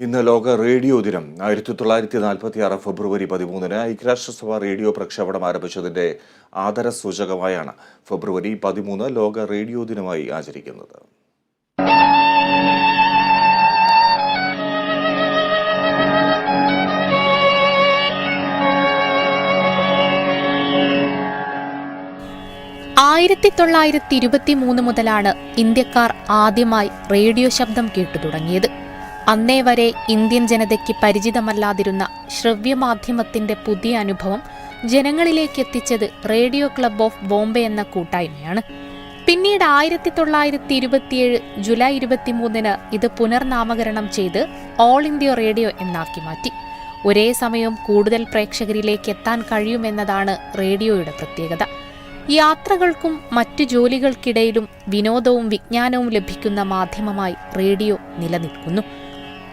ഇന്ന് ലോക റേഡിയോ ദിനം. 1946 ഫെബ്രുവരി 13 ഐക്യരാഷ്ട്രസഭ റേഡിയോ പ്രക്ഷേപണം ആരംഭിച്ചതിന്റെ ആദരസൂചകമായാണ് ഫെബ്രുവരി 13 ലോക റേഡിയോ ദിനമായി ആചരിക്കുന്നത്. മുതലാണ് ഇന്ത്യക്കാർ ആദ്യമായി റേഡിയോ ശബ്ദം കേട്ടു തുടങ്ങിയത്. അന്നേ വരെ ഇന്ത്യൻ ജനതയ്ക്ക് പരിചിതമല്ലാതിരുന്ന ശ്രവ്യമാധ്യമത്തിന്റെ പുതിയ അനുഭവം ജനങ്ങളിലേക്ക് എത്തിച്ചത് റേഡിയോ ക്ലബ് ഓഫ് ബോംബെ എന്ന കൂട്ടായ്മയാണ്. പിന്നീട് 1927 ജൂലൈ 23 ഇത് പുനർനാമകരണം ചെയ്ത് ഓൾ ഇന്ത്യ റേഡിയോ എന്നാക്കി മാറ്റി. ഒരേ സമയം കൂടുതൽ പ്രേക്ഷകരിലേക്ക് എത്താൻ കഴിയുമെന്നതാണ് റേഡിയോയുടെ പ്രത്യേകത. യാത്രകൾക്കും മറ്റു ജോലികൾക്കിടയിലും വിനോദവും വിജ്ഞാനവും ലഭിക്കുന്ന മാധ്യമമായി റേഡിയോ നിലനിൽക്കുന്നു.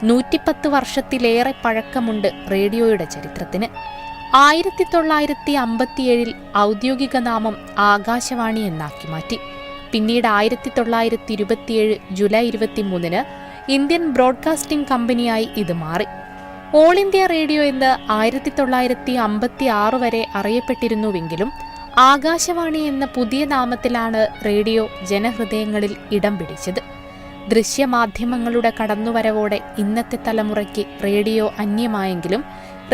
110 വർഷത്തിലേറെ പഴക്കമുണ്ട് റേഡിയോയുടെ ചരിത്രത്തിന്. 1957 ഔദ്യോഗിക നാമം ആകാശവാണി എന്നാക്കി മാറ്റി. പിന്നീട് 1927 ജൂലൈ 23 ഇന്ത്യൻ ബ്രോഡ്കാസ്റ്റിംഗ് കമ്പനിയായി ഇത് മാറി. ഓൾ ഇന്ത്യ റേഡിയോ എന്ന് 1956 വരെ അറിയപ്പെട്ടിരുന്നുവെങ്കിലും ആകാശവാണി എന്ന പുതിയ നാമത്തിലാണ് റേഡിയോ ജനഹൃദയങ്ങളിൽ ഇടം പിടിച്ചത്. ദൃശ്യമാധ്യമങ്ങളുടെ കടന്നുവരവോടെ ഇന്നത്തെ തലമുറയ്ക്ക് റേഡിയോ അന്യമായെങ്കിലും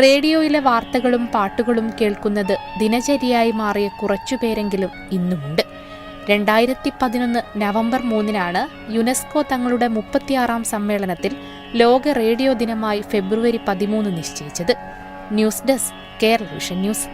റേഡിയോയിലെ വാർത്തകളും പാട്ടുകളും കേൾക്കുന്നത് ദിനചര്യയായി മാറിയ കുറച്ചുപേരെങ്കിലും ഇന്നുമുണ്ട്. 2011 നവംബർ 3 യുനെസ്കോ തങ്ങളുടെ 36ാം സമ്മേളനത്തിൽ ലോക റേഡിയോ ദിനമായി ഫെബ്രുവരി 13 നിശ്ചയിച്ചത്. News desk, Kerala vision news.